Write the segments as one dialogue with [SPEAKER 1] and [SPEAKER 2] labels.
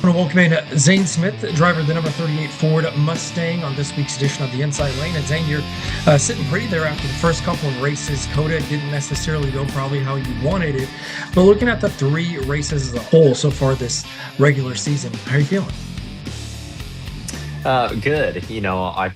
[SPEAKER 1] Want to welcome in Zane Smith, driver of the number 38 Ford Mustang, on this week's edition of the Inside Lane. And Zane, you're sitting pretty there after the first couple of races. Coda didn't necessarily go probably how you wanted it, but looking at the three races as a whole so far this regular season, how are you feeling?
[SPEAKER 2] Good.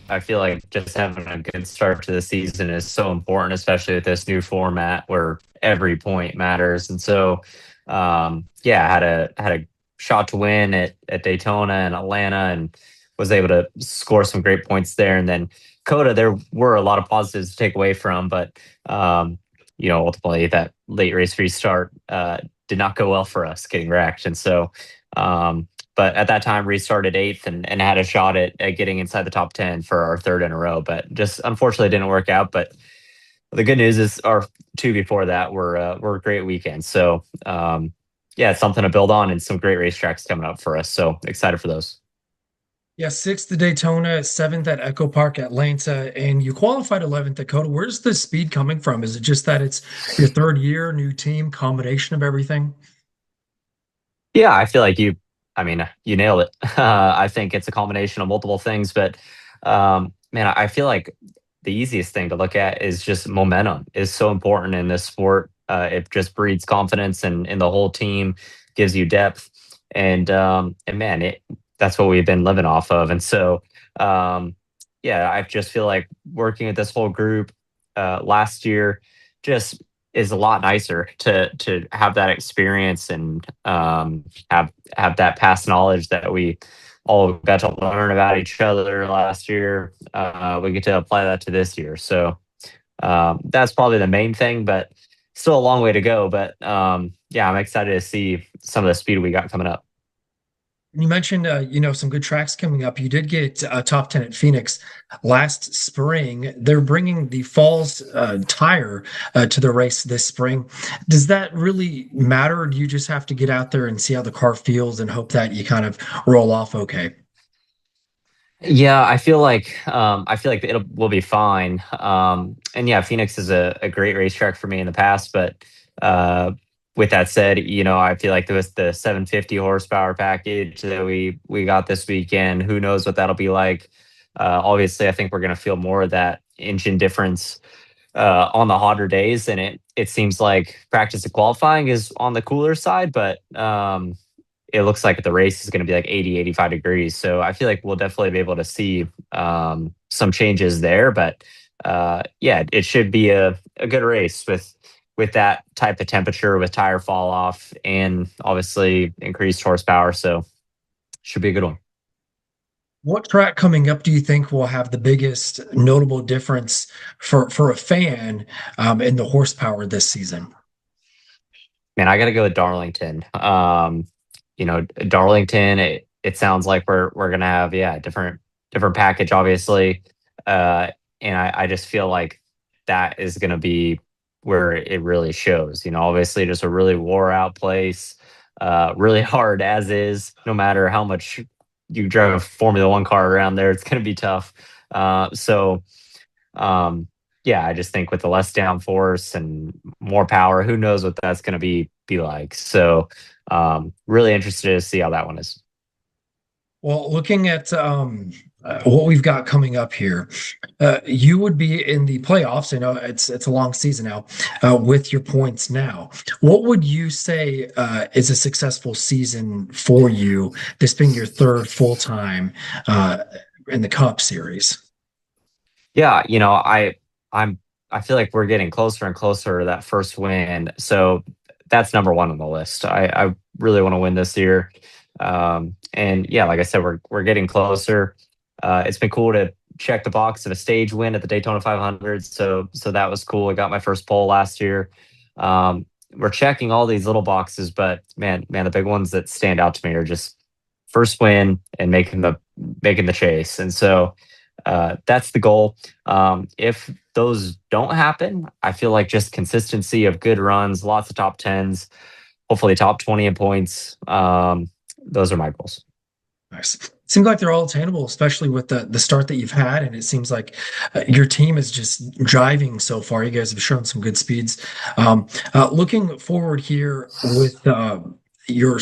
[SPEAKER 2] I feel like just having a good start to the season is so important, especially with this new format where every point matters. And so, yeah, I had a shot to win at Daytona and Atlanta, and was able to score some great points there. And then Coda, there were a lot of positives to take away from, but ultimately that late race restart did not go well for us, getting wrecked. And so. But at that time restarted eighth and had a shot at getting inside the top 10 for our third in a row, but just unfortunately didn't work out. But the good news is our two before that were great weekends. So yeah, it's something to build on and some great racetracks coming up for us. So excited for those.
[SPEAKER 1] Yeah, sixth at Daytona, seventh at Echo Park Atlanta, and you qualified 11th at Coda. Where's the speed coming from? Is it just that it's your third year, new team, combination of everything?
[SPEAKER 2] Yeah, I feel like I mean, you nailed it. I think it's a combination of multiple things, but man, I feel like the easiest thing to look at is just momentum is so important in this sport. It just breeds confidence in the whole team, gives you depth, and man, that's what we've been living off of. And so, yeah, I just feel like working with this whole group last year just is a lot nicer to have that experience and have that past knowledge that we all got to learn about each other last year. We get to apply that to this year. So that's probably the main thing, but still a long way to go. But yeah, I'm excited to see some of the speed we got coming up.
[SPEAKER 1] You mentioned, some good tracks coming up. You did get a top 10 at Phoenix last spring. They're bringing the Falls tire to the race this spring. Does that really matter? Or do you just have to get out there and see how the car feels and hope that you kind of roll off okay?
[SPEAKER 2] Yeah, I feel like it'll will be fine. And yeah, Phoenix is a great racetrack for me in the past, but with that said, I feel like there was the 750 horsepower package that we got this weekend. Who knows what that'll be like? Obviously, I think we're going to feel more of that engine difference on the hotter days, and it seems like practice and qualifying is on the cooler side, but it looks like the race is going to be like 80, 85 degrees. So I feel like we'll definitely be able to see some changes there. But yeah, it should be a good race with that type of temperature, with tire fall off, and obviously increased horsepower. So should be a good one.
[SPEAKER 1] What track coming up do you think will have the biggest notable difference for a fan in the horsepower this season?
[SPEAKER 2] Man, I got to go with Darlington. Darlington. It sounds like we're gonna have, yeah, different package, obviously, and I just feel like that is gonna be where it really shows. Obviously, just a really wore out place, really hard as is. No matter how much you drive a Formula One car around there, it's gonna be tough. So. Yeah, I just think with the less downforce and more power, who knows what that's going to be like. So, really interested to see how that one is.
[SPEAKER 1] Well, looking at what we've got coming up here, you would be in the playoffs. I know it's a long season now, with your points now. What would you say is a successful season for you? This being your third full time in the Cup Series.
[SPEAKER 2] Yeah, I'm I feel like we're getting closer and closer to that first win. So that's number one on the list. I really want to win this year. And yeah, like I said, we're getting closer. It's been cool to check the box of a stage win at the Daytona 500. So that was cool. I got my first pole last year. We're checking all these little boxes, but man, the big ones that stand out to me are just first win and making the chase. And so that's the goal. If those don't happen, I feel like just consistency of good runs, lots of top tens, hopefully top 20 in points. Those are my goals.
[SPEAKER 1] Nice. Seems like they're all attainable, especially with the start that you've had, and it seems like your team is just driving so far. You guys have shown some good speeds. Looking forward here with your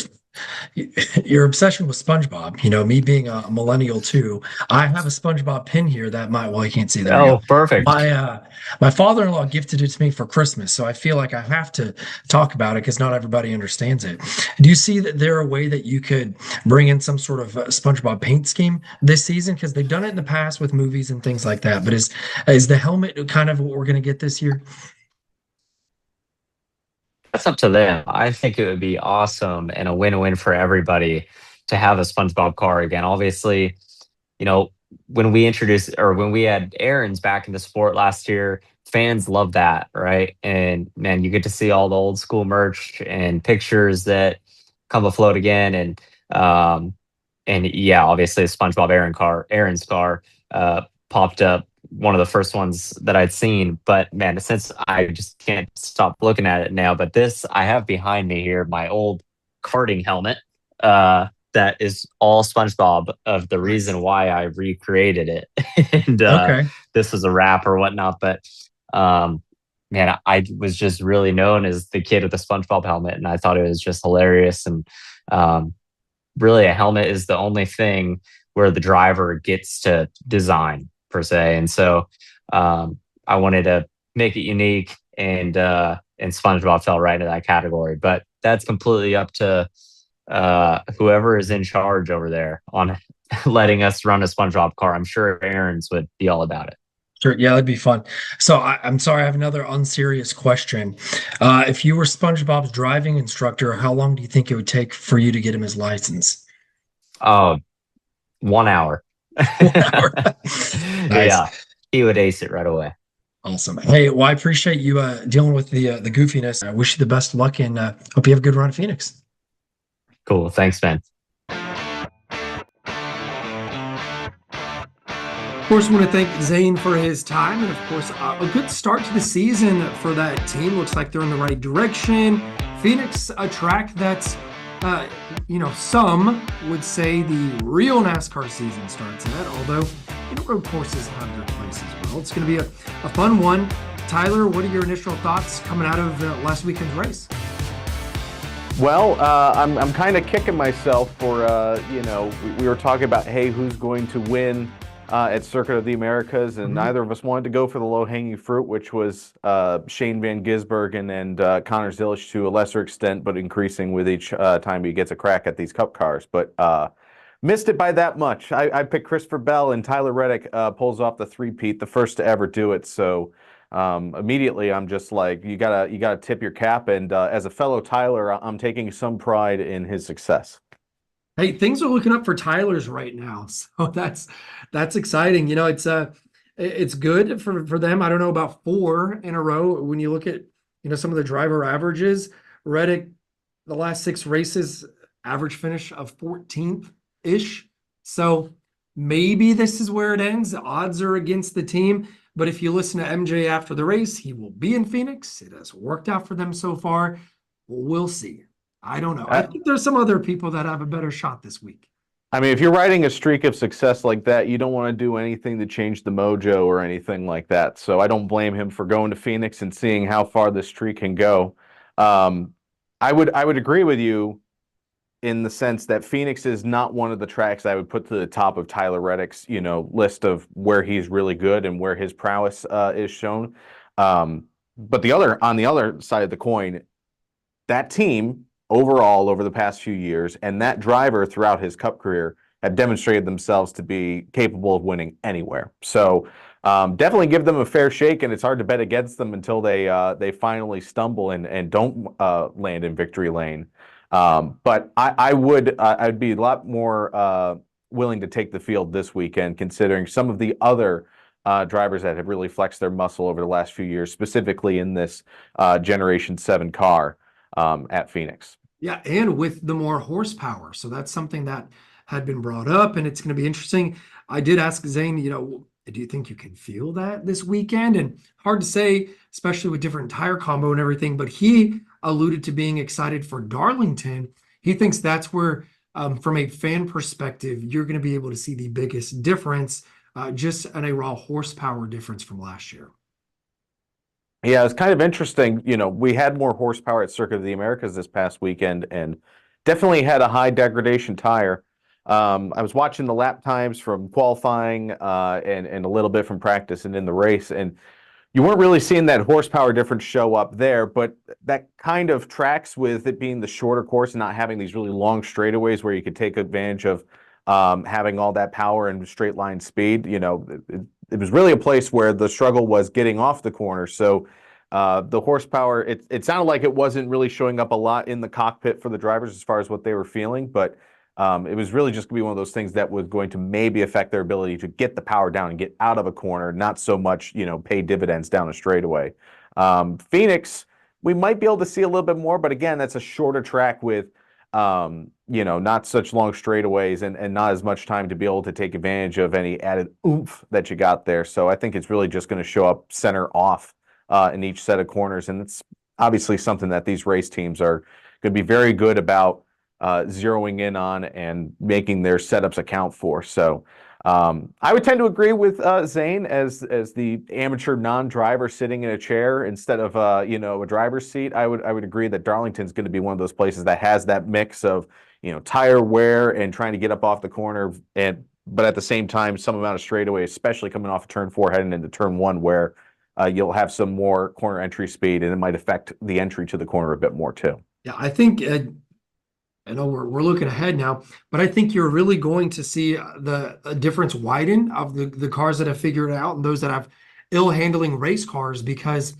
[SPEAKER 1] your obsession with SpongeBob, me being a millennial too, I have a SpongeBob pin here that well, you can't see, there you
[SPEAKER 2] Oh,
[SPEAKER 1] go.
[SPEAKER 2] perfect.
[SPEAKER 1] My father-in-law gifted it to me for Christmas, so I feel like I have to talk about it because not everybody understands it. Do you see that there a way that you could bring in some sort of SpongeBob paint scheme this season? Because they've done it in the past with movies and things like that. But is the helmet kind of what we're going to get this year?
[SPEAKER 2] That's up to them. I think it would be awesome and a win-win for everybody to have a SpongeBob car again. Obviously, you know, when we introduced or when we had errands back in the sport last year, fans love that, right? And man, you get to see all the old school merch and pictures that come afloat again. And yeah, obviously SpongeBob Aaron's car popped up, one of the first ones that I'd seen. But man, since I just can't stop looking at it now. But this I have behind me here, my old karting helmet. That is all SpongeBob of the reason
[SPEAKER 1] Nice.
[SPEAKER 2] why I recreated it. And
[SPEAKER 1] Okay.
[SPEAKER 2] this was a wrap or whatnot. But um, man, I was just really known as the kid with the SpongeBob helmet, and I thought it was just hilarious. And um, really, a helmet is the only thing where the driver gets to design per se. And so I wanted to make it unique, and SpongeBob fell right into that category. But that's completely up to whoever is in charge over there on letting us run a SpongeBob car. I'm sure Aaron's would be all about it.
[SPEAKER 1] Sure. Yeah, that'd be fun. So I'm sorry, I have another unserious question. If you were SpongeBob's driving instructor, how long do you think it would take for you to get him his license?
[SPEAKER 2] Oh, 1 hour.
[SPEAKER 1] 1 hour. Nice.
[SPEAKER 2] Yeah, he would ace it right away.
[SPEAKER 1] Awesome. Hey, well, I appreciate you dealing with the goofiness. I wish you the best of luck and hope you have a good run at Phoenix.
[SPEAKER 2] Cool. Thanks, man.
[SPEAKER 1] Of course, I want to thank Zane for his time, and of course, a good start to the season for that team. Looks like they're in the right direction. Phoenix, a track that's, some would say the real NASCAR season starts at, although road courses have their place as well. It's going to be a fun one. Tyler, what are your initial thoughts coming out of last weekend's race?
[SPEAKER 3] Well, I'm kind of kicking myself for, we were talking about, hey, who's going to win at Circuit of the Americas, and neither of us wanted to go for the low-hanging fruit, which was Shane Van Gisbergen and Connor Zilisch to a lesser extent, but increasing with each time he gets a crack at these Cup cars. But missed it by that much. I picked Christopher Bell, and Tyler Reddick pulls off the three-peat, the first to ever do it. So immediately I'm just like, you gotta tip your cap. And as a fellow Tyler, I'm taking some pride in his success.
[SPEAKER 1] Hey, things are looking up for Tyler's right now, so that's exciting. It's good for them. I don't know about four in a row. When you look at some of the driver averages, Reddick, the last six races, average finish of 14th ish. So maybe this is where it ends. The odds are against the team. But if you listen to MJ after the race, he will be in Phoenix. It has worked out for them so far. We'll see. I don't know. I think there's some other people that have a better shot this week.
[SPEAKER 3] I mean, if you're riding a streak of success like that, you don't want to do anything to change the mojo or anything like that. So I don't blame him for going to Phoenix and seeing how far the streak can go. I would agree with you in the sense that Phoenix is not one of the tracks I would put to the top of Tyler Reddick's, list of where he's really good and where his prowess is shown. But on the other side of the coin, that team overall over the past few years and that driver throughout his Cup career have demonstrated themselves to be capable of winning anywhere. So definitely give them a fair shake, and it's hard to bet against them until they finally stumble and don't land in victory lane. But I'd be a lot more willing to take the field this weekend, considering some of the other drivers that have really flexed their muscle over the last few years, specifically in this Generation 7 car at Phoenix.
[SPEAKER 1] Yeah, and with the more horsepower. So that's something that had been brought up, and it's going to be interesting. I did ask Zane, do you think you can feel that this weekend? And hard to say, especially with different tire combo and everything, but he alluded to being excited for Darlington. He thinks that's where, from a fan perspective, you're going to be able to see the biggest difference, just in a raw horsepower difference from last year.
[SPEAKER 3] Yeah, it's kind of interesting. We had more horsepower at Circuit of the Americas this past weekend, and definitely had a high degradation tire. I was watching the lap times from qualifying and a little bit from practice and in the race, and you weren't really seeing that horsepower difference show up there, but that kind of tracks with it being the shorter course and not having these really long straightaways where you could take advantage of having all that power and straight line speed. It was really a place where the struggle was getting off the corner. So the horsepower, it sounded like it wasn't really showing up a lot in the cockpit for the drivers as far as what they were feeling, but it was really just going to be one of those things that was going to maybe affect their ability to get the power down and get out of a corner, not so much, pay dividends down a straightaway. Phoenix, we might be able to see a little bit more, but again, that's a shorter track with, not such long straightaways and not as much time to be able to take advantage of any added oomph that you got there. So I think it's really just going to show up center off in each set of corners. And it's obviously something that these race teams are going to be very good about zeroing in on and making their setups account for. So I would tend to agree with Zane as the amateur non-driver sitting in a chair instead of a driver's seat. I would agree that Darlington's going to be one of those places that has that mix of tire wear and trying to get up off the corner, but at the same time some amount of straightaway, especially coming off of turn 4 heading into turn 1, where you'll have some more corner entry speed and it might affect the entry to the corner a bit more too.
[SPEAKER 1] Yeah, I think I know we're looking ahead now, but I think you're really going to see the difference widen of the cars that have figured it out and those that have ill handling race cars. Because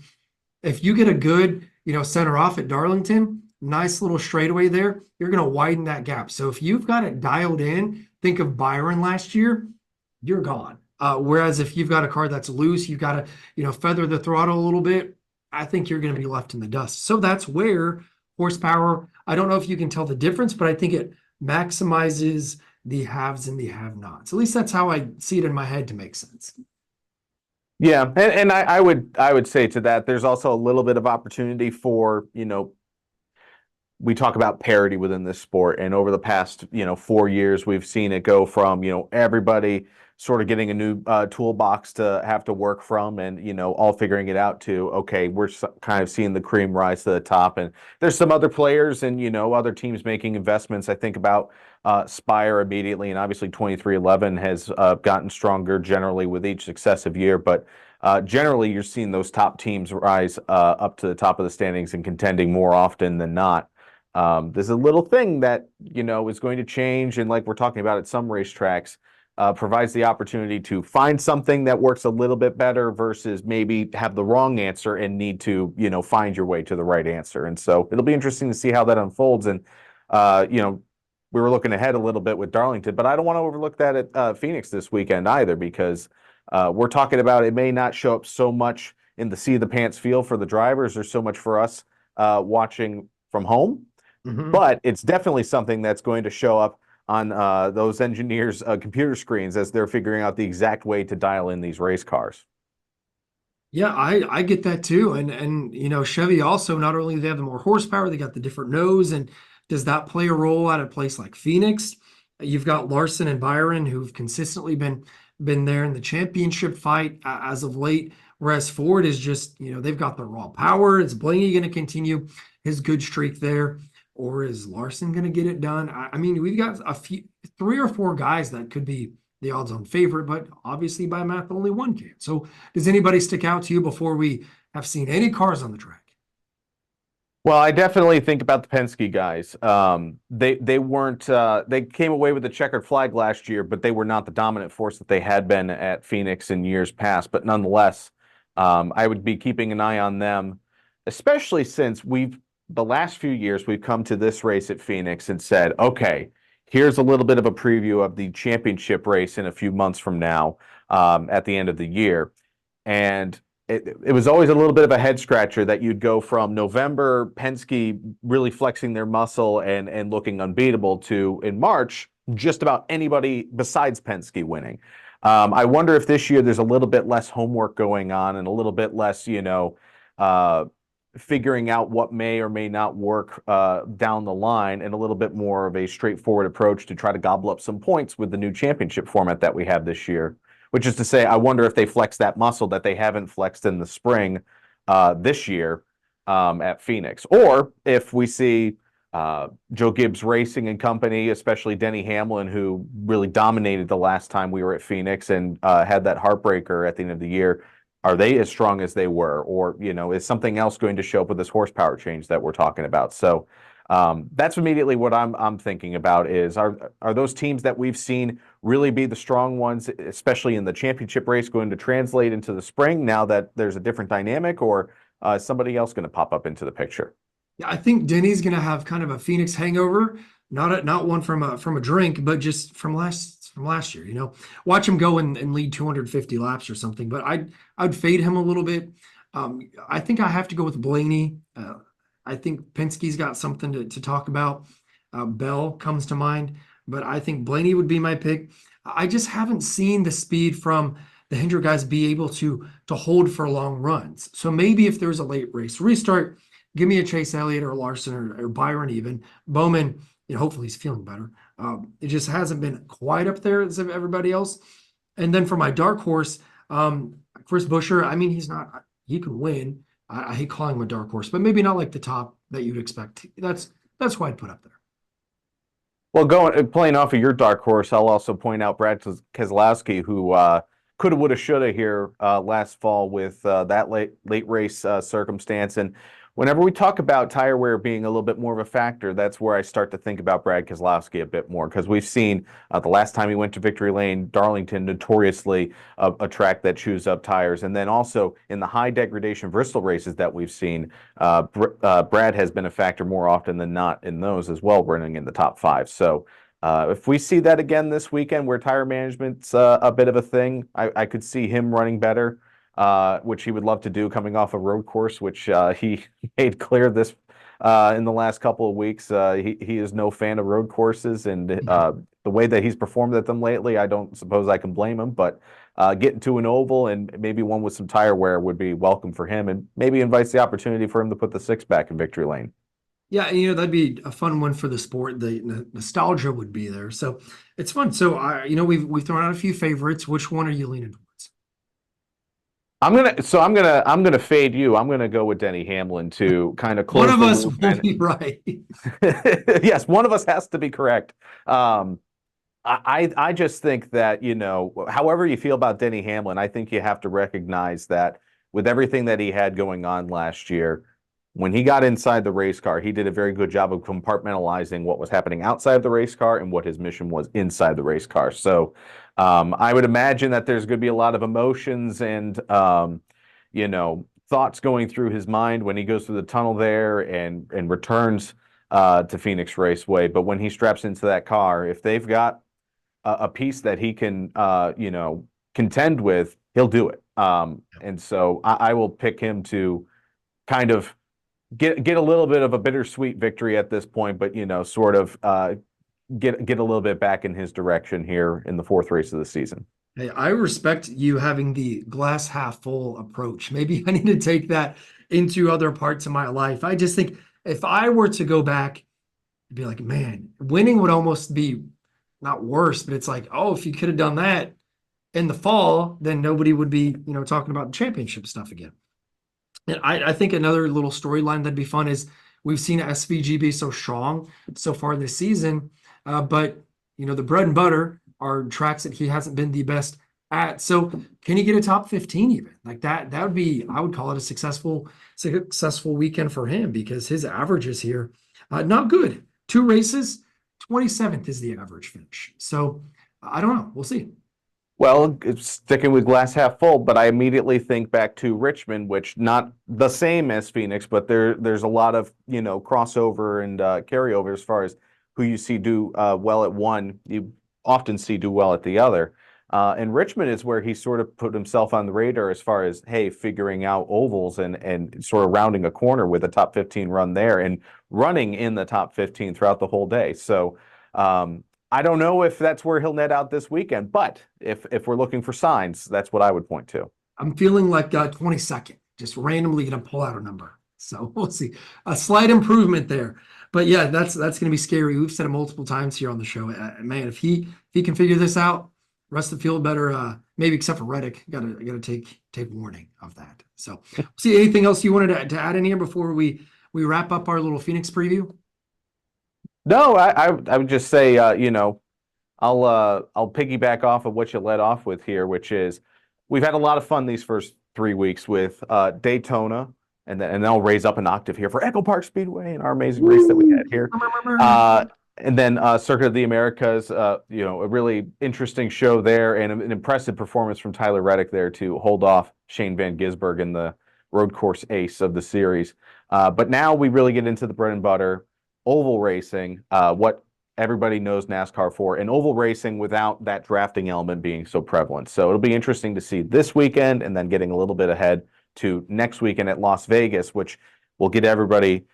[SPEAKER 1] if you get a good, center off at Darlington, nice little straightaway there, you're going to widen that gap. So if you've got it dialed in, think of Byron last year, you're gone. Whereas if you've got a car that's loose, you've got to, feather the throttle a little bit, I think you're going to be left in the dust. So that's where horsepower, I don't know if you can tell the difference, but I think it maximizes the haves and the have-nots. At least that's how I see it in my head to make sense.
[SPEAKER 3] Yeah, and I would say to that, there's also a little bit of opportunity for, we talk about parity within this sport, and over the past 4 years, we've seen it go from everybody sort of getting a new toolbox to have to work from, and all figuring it out to, okay, we're kind of seeing the cream rise to the top, and there's some other players and other teams making investments. I think about Spire immediately, and obviously 2311 has gotten stronger generally with each successive year, but generally you're seeing those top teams rise up to the top of the standings and contending more often than not. There's a little thing that is going to change, and like we're talking about at some racetracks, provides the opportunity to find something that works a little bit better versus maybe have the wrong answer and need to find your way to the right answer. And so it'll be interesting to see how that unfolds. And we were looking ahead a little bit with Darlington, but I don't want to overlook that at Phoenix this weekend either, because we're talking about it may not show up so much in the seat of the pants feel for the drivers or so much for us watching from home. Mm-hmm. But it's definitely something that's going to show up on those engineers' computer screens as they're figuring out the exact way to dial in these race cars.
[SPEAKER 1] Yeah, I get that too. And Chevy also, not only do they have the more horsepower, they got the different nose. And does that play a role at a place like Phoenix? You've got Larson and Byron, who've consistently been there in the championship fight as of late. Whereas Ford is just, they've got the raw power. Is Blaney going to continue his good streak there? Or is Larson going to get it done? I mean, we've got 3 or 4 guys that could be the odds-on favorite, but obviously by math, only one can. So does anybody stick out to you before we have seen any cars on the track?
[SPEAKER 3] Well, I definitely think about the Penske guys. They weren't they came away with the checkered flag last year, but they were not the dominant force that they had been at Phoenix in years past. But nonetheless, I would be keeping an eye on them, especially since the last few years we've come to this race at Phoenix and said, okay, here's a little bit of a preview of the championship race in a few months from now at the end of the year. And it was always a little bit of a head scratcher that you'd go from November, Penske really flexing their muscle and looking unbeatable, to in March, just about anybody besides Penske winning. I wonder if this year there's a little bit less homework going on and a little bit less, figuring out what may or may not work down the line, and a little bit more of a straightforward approach to try to gobble up some points with the new championship format that we have this year. Which is to say, I wonder if they flex that muscle that they haven't flexed in the spring this year at Phoenix. Or if we see Joe Gibbs Racing and Company, especially Denny Hamlin, who really dominated the last time we were at Phoenix and had that heartbreaker at the end of the year. Are they as strong as they were, or is something else going to show up with this horsepower change that we're talking about? So that's immediately what I'm thinking about is are those teams that we've seen really be the strong ones, especially in the championship race, going to translate into the spring now that there's a different dynamic, or is somebody else going to pop up into the picture?
[SPEAKER 4] Yeah, I think Denny's going to have kind of a Phoenix hangover, not one from a drink, but just from last year. Watch him go and lead 250 laps or something. But I'd fade him a little bit. I think I have to go with Blaney. I think Penske's got something to talk about. Bell comes to mind, but I think Blaney would be my pick. I just haven't seen the speed from the Hendrick guys be able to hold for long runs. So maybe if there's a late race restart, give me a Chase Elliott or Larson or Byron even. Bowman, hopefully he's feeling better. It just hasn't been quite up there as everybody else. And then for my dark horse, Chris Buescher, I mean, he can win. I hate calling him a dark horse, but maybe not like the top that you'd expect. That's who I'd put up there.
[SPEAKER 3] Well, playing off of your dark horse, I'll also point out Brad Keselowski, who coulda, woulda, shoulda here last fall with that late race circumstance. And whenever we talk about tire wear being a little bit more of a factor, that's where I start to think about Brad Keselowski a bit more, because we've seen the last time he went to Victory Lane, Darlington, notoriously a track that chews up tires. And then also in the high degradation Bristol races that we've seen, Brad has been a factor more often than not in those as well, running in the top 5. So if we see that again this weekend where tire management's a bit of a thing, I could see him running better. Which he would love to do coming off a road course, which he made clear this in the last couple of weeks. He is no fan of road courses, and the way that he's performed at them lately, I don't suppose I can blame him. But getting to an oval and maybe one with some tire wear would be welcome for him, and maybe invites the opportunity for him to put the 6 back in Victory Lane.
[SPEAKER 4] Yeah, that'd be a fun one for the sport. The nostalgia would be there, so it's fun. So we've thrown out a few favorites. Which one are you leaning towards?
[SPEAKER 3] I'm gonna fade you. I'm gonna go with Denny Hamlin to kind of close.
[SPEAKER 4] One of
[SPEAKER 3] the
[SPEAKER 4] us
[SPEAKER 3] loop
[SPEAKER 4] will be right.
[SPEAKER 3] Yes, one of us has to be correct. I just think that, however you feel about Denny Hamlin, I think you have to recognize that with everything that he had going on last year, when he got inside the race car, he did a very good job of compartmentalizing what was happening outside of the race car and what his mission was inside the race car. So I would imagine that there's going to be a lot of emotions and, thoughts going through his mind when he goes through the tunnel there and returns to Phoenix Raceway. But when he straps into that car, if they've got a piece that he can, contend with, he'll do it. And so I will pick him to kind of get a little bit of a bittersweet victory at this point, but sort of get a little bit back in his direction here in the 4th race of the season.
[SPEAKER 4] Hey, I respect you having the glass half full approach. Maybe I need to take that into other parts of my life. I just think if I were to go back, I'd be like, man, winning would almost be not worse, but it's like, oh, if you could have done that in the fall, then nobody would be, talking about championship stuff again. And I think another little storyline that'd be fun is we've seen SVG be so strong so far this season, but the bread and butter are tracks that he hasn't been the best at. So can he get a top 15 even? Like that would be, I would call it a successful weekend for him, because his averages here, not good. 2 races, 27th is the average finish. So I don't know. We'll see.
[SPEAKER 3] Well, it's sticking with glass half full, but I immediately think back to Richmond, which not the same as Phoenix, but there's a lot of crossover and carryover as far as who you see do well at one, you often see do well at the other. And Richmond is where he sort of put himself on the radar as far as, hey, figuring out ovals and sort of rounding a corner with a top 15 run there and running in the top 15 throughout the whole day. So I don't know if that's where he'll net out this weekend, but if we're looking for signs, that's what I would point to.
[SPEAKER 4] I'm feeling like 22nd, just randomly going to pull out a number. So we'll see. A slight improvement there. But yeah, that's going to be scary. We've said it multiple times here on the show. Man, if he can figure this out, rest of the field better, maybe except for Reddick, got to take warning of that. So see, anything else you wanted to add in here before we wrap up our little Phoenix preview?
[SPEAKER 3] No, I would just say, I'll piggyback off of what you led off with here, which is we've had a lot of fun these first 3 weeks with Daytona, and then I'll raise up an octave here for Echo Park Speedway and our amazing race that we had here. And then Circuit of the Americas, a really interesting show there and an impressive performance from Tyler Reddick there to hold off Shane Van Gisberg in the road course ace of the series. But now we really get into the bread and butter, oval racing, what everybody knows NASCAR for, and oval racing without that drafting element being so prevalent. So it'll be interesting to see this weekend and then getting a little bit ahead to next weekend at Las Vegas, which will get everybody.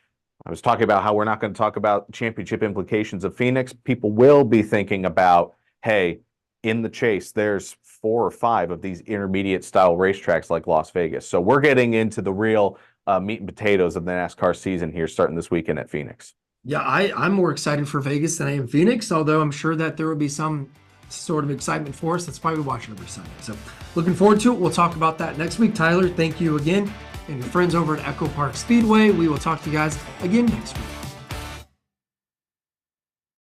[SPEAKER 3] I was talking about how we're not going to talk about championship implications of Phoenix. People will be thinking about, hey, in the chase, there's 4 or 5 of these intermediate style racetracks like Las Vegas. So we're getting into the real meat and potatoes of the NASCAR season here starting this weekend at Phoenix.
[SPEAKER 4] Yeah, I'm more excited for Vegas than I am Phoenix, although I'm sure that there will be some sort of excitement for us. That's why we watch it every Sunday. So looking forward to it. We'll talk about that next week. Tyler, thank you again. And your friends over at Echo Park Speedway. We will talk to you guys again next week.